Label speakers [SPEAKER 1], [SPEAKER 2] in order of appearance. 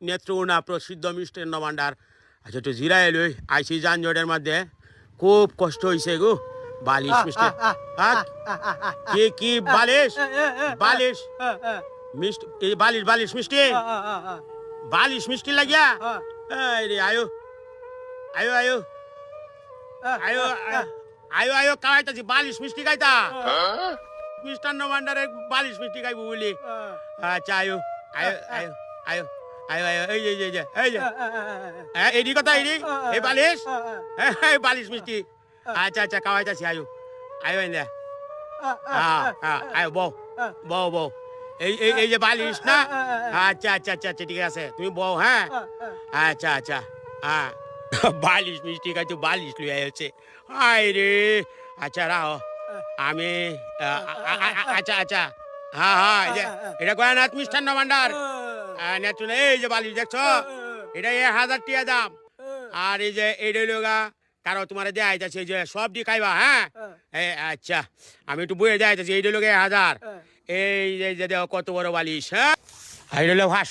[SPEAKER 1] নেত্রকোনা প্রসিদ্ধ মিষ্টান্ন ভান্ডার। আচ্ছা একটু জিরাই লই, আইসি যানজটের মধ্যে খুব কষ্ট হয়েছে গো। বালিশ মিষ্টি কি কি বালিশ বালিশ মিষ্টি এই বালিশ বালিশ মিষ্টি বালিশ মিষ্টি লাগিয়া এই রে আয়ো আয়ো আয়ো আয়ো আয়ো আয়ো খাওয়াইতাছি বালিশ মিষ্টি খাইতা মিষ্টান্ন ভান্ডারে বালিশ মিষ্টি খাইবো বলি। আচ্ছা আয়ো আয়ো আয়ো আয়ো আয়ো আয়ো এই যে এই যে এই যে এডি কথা এডি এই বালিশ এই বালিশ মিষ্টি। আচ্ছা আচ্ছা খাওয়াইতাছি আয়ো আয়ো এনে আয়ো বউ বউ বউ এই এই এই যে বালিশ না। আচ্ছা আচ্ছা আচ্ছা আচ্ছা ঠিক আছে তুমি বউ হ্যাঁ আচ্ছা আচ্ছা হ্যাঁ বালিশ মিষ্টি খাইতো বালিশ লুই আইছে হাই রে। আচ্ছা রাও আমি আচ্ছা আচ্ছা হ্যাঁ হ্যাঁ এটা গয়ানাথ মিষ্টান্ন ভান্ডার নেত্র এই যে বালিশ দেখছো এটা 1000 টাকা দাম। আর এই যে এইটা লোগা কারো তোমার দেয়া আইতাছে যে সবজি খাইবা হ্যাঁ আচ্ছা আমি একটু বইয়ে দেয়া আইতাছি এইটা লোক 1000 এই যে দেখো কত বড় বালিশ হ্যাঁ এইটা লোক 500